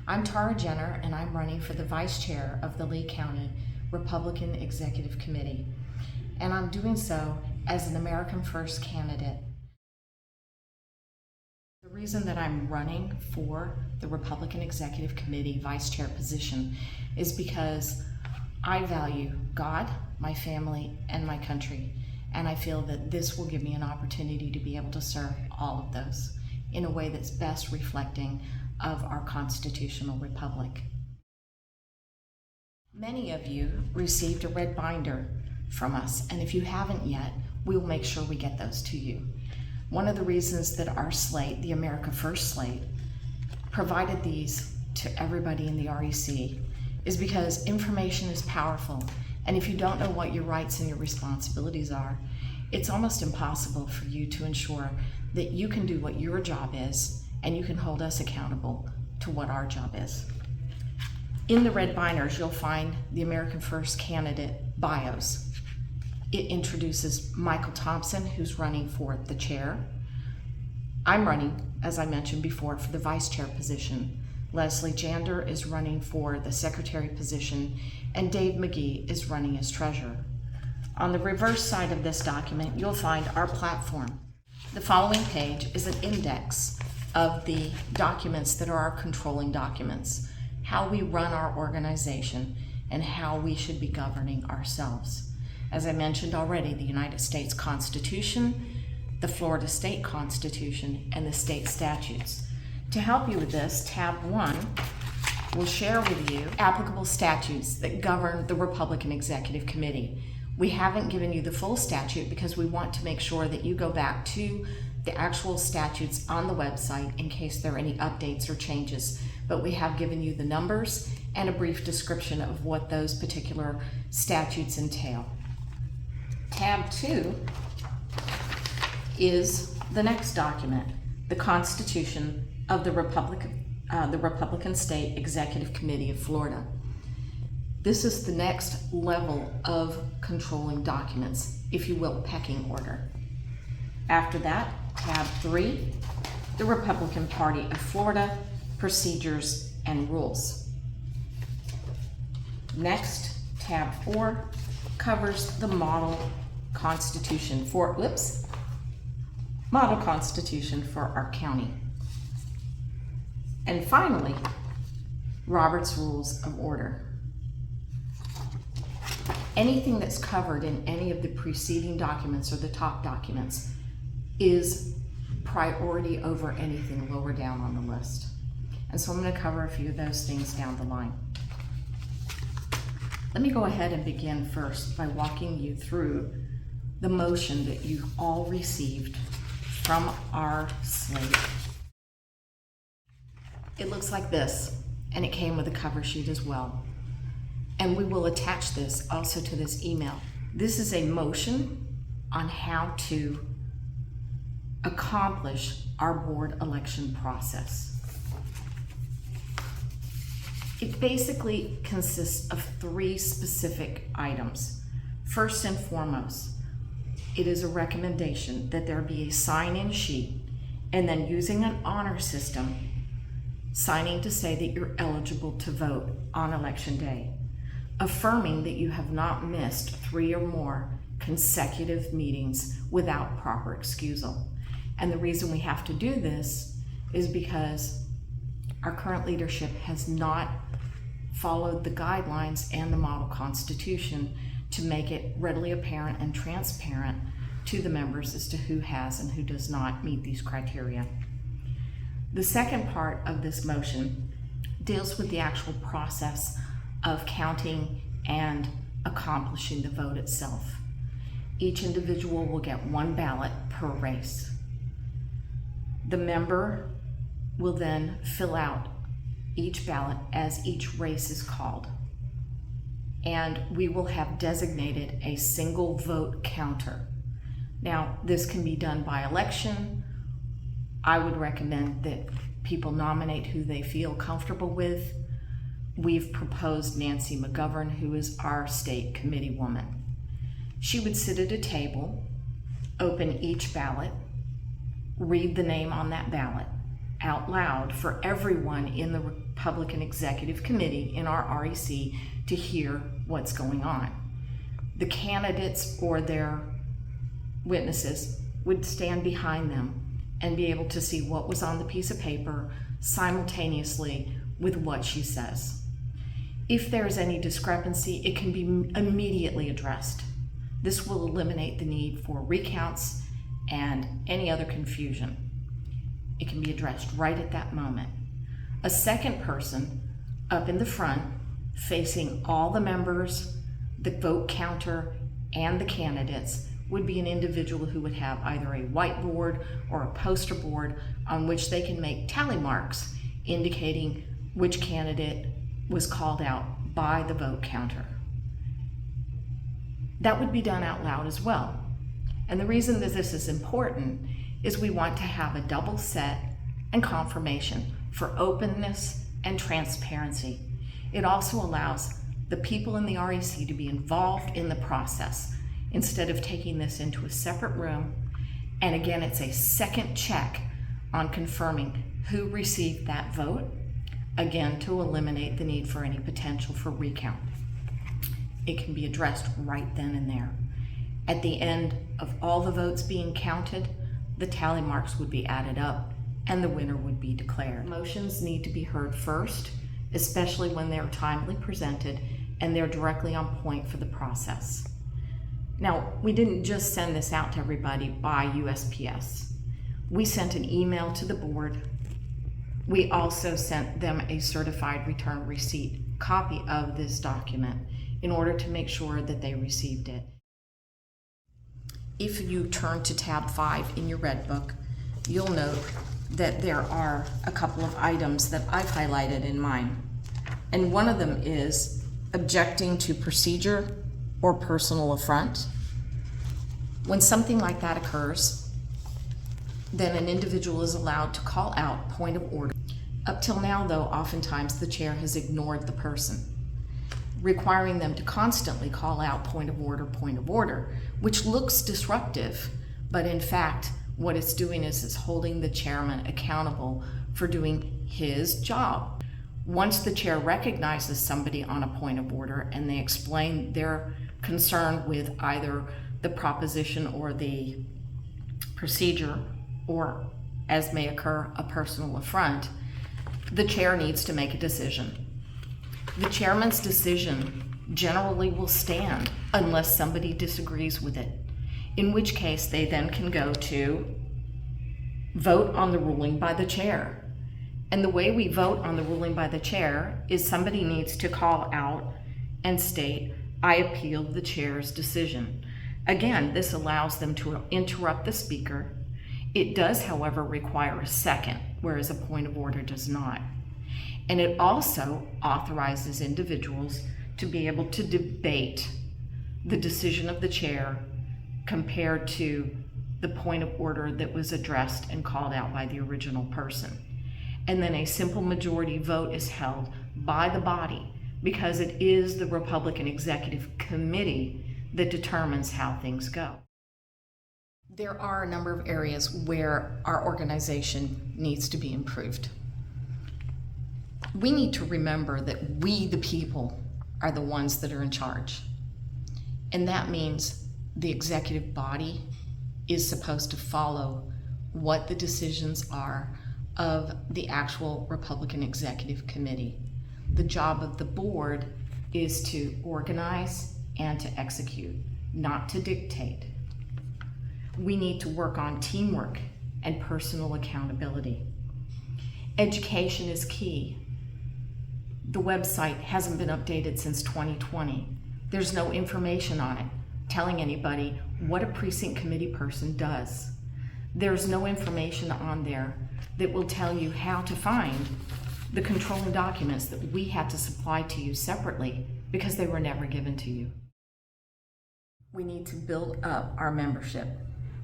I'm Tara Jander, and I'm running for the Vice Chair of the Lee County Republican Executive Committee, and I'm doing so as an American First candidate. The reason that I'm running for the Republican Executive Committee Vice Chair position is because I value God, my family, and my country, and I feel that this will give me an opportunity to be able to serve all of those in a way that's best reflecting of our constitutional republic. Many of you received a red binder from us, and if you haven't yet, we will make sure we get those to you. One of the reasons that our slate, the America First slate, provided these to everybody in the REC is because information is powerful, and if you don't know what your rights and your responsibilities are, it's almost impossible for you to ensure that you can do what your job is and you can hold us accountable to what our job is. In the red binders, you'll find the American First candidate bios. It introduces Michael Thompson, who's running for the chair. I'm running, as I mentioned before, for the vice chair position. Lesley Jander is running for the secretary position, and Dave McGehe is running as treasurer. On the reverse side of this document, you'll find our platform. The following page is an index of the documents that are our controlling documents, how we run our organization, and how we should be governing ourselves. As I mentioned already, the United States Constitution, the Florida State Constitution, and the state statutes. To help you with this, tab 1 will share with you applicable statutes that govern the Republican Executive Committee. We haven't given you the full statute because we want to make sure that you go back to the actual statutes on the website in case there are any updates or changes, but we have given you the numbers and a brief description of what those particular statutes entail. Tab 2 is the next document, the Constitution of the Republican State Executive Committee of Florida. This is the next level of controlling documents, if you will, pecking order. After that, tab 3, the Republican Party of Florida, Procedures and Rules. Next, tab 4 covers the model constitution for our county. And finally, Robert's Rules of Order. Anything that's covered in any of the preceding documents or the top documents is priority over anything lower down on the list. And so I'm going to cover a few of those things down the line. Let me go ahead and begin first by walking you through the motion that you all received from our slate. It looks like this, and it came with a cover sheet as well. And we will attach this also to this email. This is a motion on how to accomplish our board election process. It basically consists of 3 specific items. First and foremost, it is a recommendation that there be a sign-in sheet, and then using an honor system, signing to say that you're eligible to vote on election day, affirming that you have not missed 3 or more consecutive meetings without proper excusal. And the reason we have to do this is because our current leadership has not followed the guidelines and the model constitution to make it readily apparent and transparent to the members as to who has and who does not meet these criteria. The second part of this motion deals with the actual process of counting and accomplishing the vote itself. Each individual will get 1 ballot per race. The member will then fill out each ballot as each race is called. And we will have designated a single vote counter. Now, this can be done by election. I would recommend that people nominate who they feel comfortable with. We've proposed Nancy McGovern, who is our state committee woman. She would sit at a table, open each ballot, read the name on that ballot out loud for everyone in the Republican Executive Committee in our REC to hear what's going on. The candidates or their witnesses would stand behind them and be able to see what was on the piece of paper simultaneously with what she says. If there's any discrepancy, it can be immediately addressed. This will eliminate the need for recounts and any other confusion. It can be addressed right at that moment. A second person up in the front, facing all the members, the vote counter, and the candidates, would be an individual who would have either a whiteboard or a poster board on which they can make tally marks indicating which candidate was called out by the vote counter. That would be done out loud as well. And the reason that this is important is we want to have a double set and confirmation for openness and transparency. It also allows the people in the REC to be involved in the process instead of taking this into a separate room. And again, it's a second check on confirming who received that vote, again, to eliminate the need for any potential for recount. It can be addressed right then and there. At the end of all the votes being counted, the tally marks would be added up and the winner would be declared. Motions need to be heard first, especially when they're timely presented and they're directly on point for the process. Now, we didn't just send this out to everybody by USPS. We sent an email to the board. We also sent them a certified return receipt copy of this document in order to make sure that they received it. If you turn to tab 5 in your red book, you'll note that there are a couple of items that I've highlighted in mine. And one of them is objecting to procedure or personal affront. When something like that occurs, then an individual is allowed to call out point of order. Up till now, though, oftentimes the chair has ignored the person, requiring them to constantly call out point of order, which looks disruptive, but in fact, what it's doing is it's holding the chairman accountable for doing his job. Once the chair recognizes somebody on a point of order and they explain their concern with either the proposition or the procedure, or as may occur, a personal affront, the chair needs to make a decision. The chairman's decision generally will stand unless somebody disagrees with it, in which case they then can go to vote on the ruling by the chair. And the way we vote on the ruling by the chair is somebody needs to call out and state, "I appeal the chair's decision." Again, this allows them to interrupt the speaker. It does, however, require a second, whereas a point of order does not. And it also authorizes individuals to be able to debate the decision of the chair compared to the point of order that was addressed and called out by the original person. And then a simple majority vote is held by the body because it is the Republican Executive Committee that determines how things go. There are a number of areas where our organization needs to be improved. We need to remember that we, the people, are the ones that are in charge. And that means the executive body is supposed to follow what the decisions are of the actual Republican Executive Committee. The job of the board is to organize and to execute, not to dictate. We need to work on teamwork and personal accountability. Education is key. The website hasn't been updated since 2020. There's no information on it telling anybody what a precinct committee person does. There's no information on there that will tell you how to find the controlling documents that we had to supply to you separately because they were never given to you. We need to build up our membership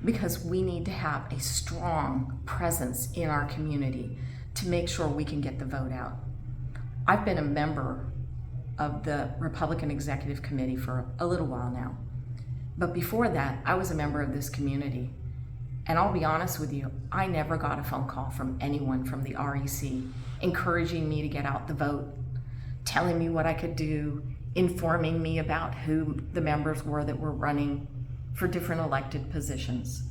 because we need to have a strong presence in our community to make sure we can get the vote out. I've been a member of the Republican Executive Committee for a little while now, but before that, I was a member of this community. And I'll be honest with you, I never got a phone call from anyone from the REC encouraging me to get out the vote, telling me what I could do, informing me about who the members were that were running for different elected positions.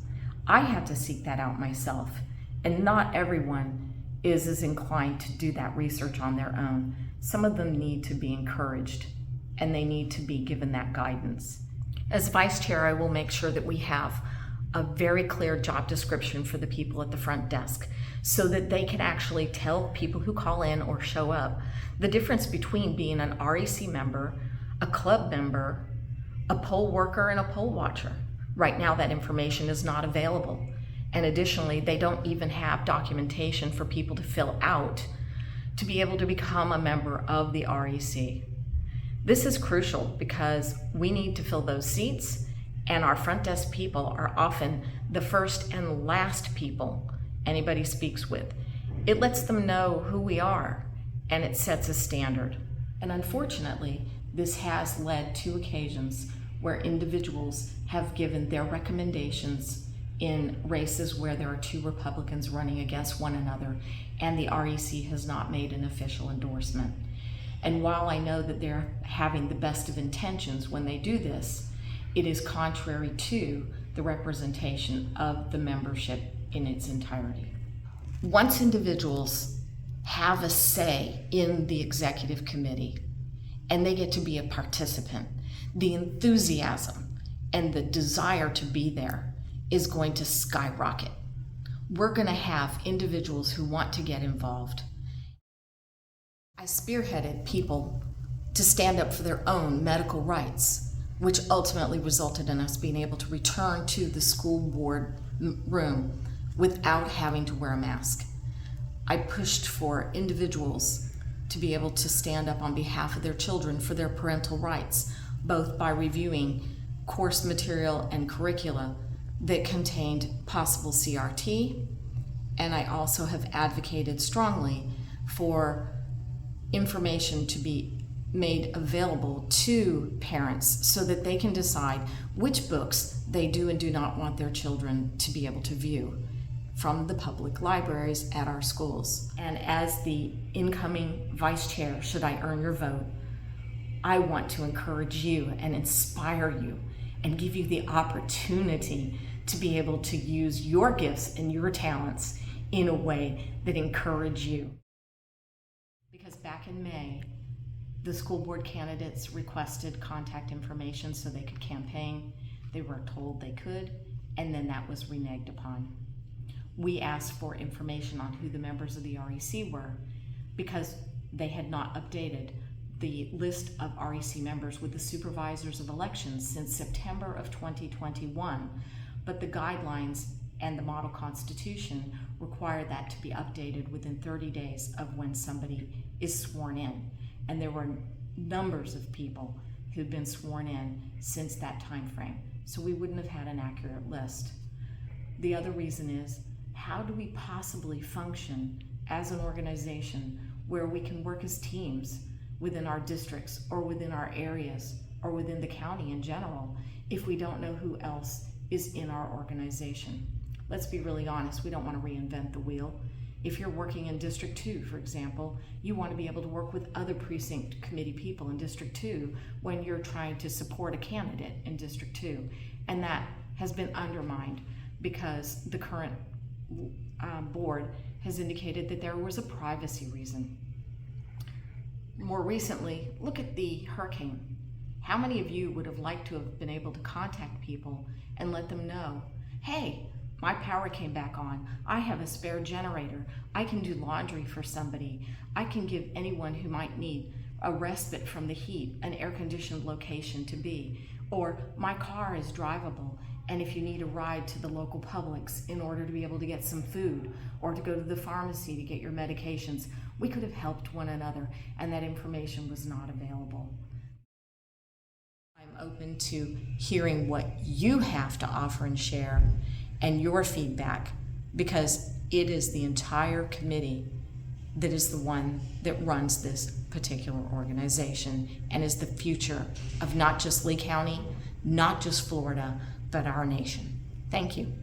I had to seek that out myself, and not everyone is as inclined to do that research on their own. Some of them need to be encouraged, and they need to be given that guidance. As vice chair, I will make sure that we have a very clear job description for the people at the front desk so that they can actually tell people who call in or show up the difference between being an REC member, a club member, a poll worker, and a poll watcher. Right now, that information is not available. And additionally, they don't even have documentation for people to fill out to be able to become a member of the REC. This is crucial because we need to fill those seats, and our front desk people are often the first and last people anybody speaks with. It lets them know who we are, and it sets a standard. And unfortunately, this has led to occasions where individuals have given their recommendations in races where there are two Republicans running against one another, and the REC has not made an official endorsement. And while I know that they're having the best of intentions when they do this, it is contrary to the representation of the membership in its entirety. Once individuals have a say in the executive committee and they get to be a participant, the enthusiasm and the desire to be there is going to skyrocket. We're going to have individuals who want to get involved. I spearheaded people to stand up for their own medical rights, which ultimately resulted in us being able to return to the school board room without having to wear a mask. I pushed for individuals to be able to stand up on behalf of their children for their parental rights, both by reviewing course material and curricula that contained possible CRT, and I also have advocated strongly for information to be made available to parents so that they can decide which books they do and do not want their children to be able to view from the public libraries at our schools. And as the incoming vice chair, should I earn your vote, I want to encourage you and inspire you and give you the opportunity to be able to use your gifts and your talents in a way that encourage you. Because back in May, the school board candidates requested contact information so they could campaign. They were told they could, and then that was reneged upon. We asked for information on who the members of the REC were because they had not updated the list of REC members with the supervisors of elections since September of 2021, but the guidelines and the model constitution require that to be updated within 30 days of when somebody is sworn in. And there were numbers of people who'd been sworn in since that time frame, so we wouldn't have had an accurate list. The other reason is, how do we possibly function as an organization where we can work as teams within our districts or within our areas or within the county in general if we don't know who else is in our organization? Let's be really honest, we don't want to reinvent the wheel. If you're working in District 2, for example, you want to be able to work with other precinct committee people in District 2 when you're trying to support a candidate in District 2. And that has been undermined because the current board has indicated that there was a privacy reason. More recently, look at the hurricane. How many of you would have liked to have been able to contact people and let them know, hey, my power came back on, I have a spare generator, I can do laundry for somebody, I can give anyone who might need a respite from the heat, an air-conditioned location to be, or my car is drivable, and if you need a ride to the local Publix in order to be able to get some food, or to go to the pharmacy to get your medications, we could have helped one another, and that information was not available. I'm open to hearing what you have to offer and share, and your feedback, because it is the entire committee that is the one that runs this particular organization and is the future of not just Lee County, not just Florida, but our nation. Thank you.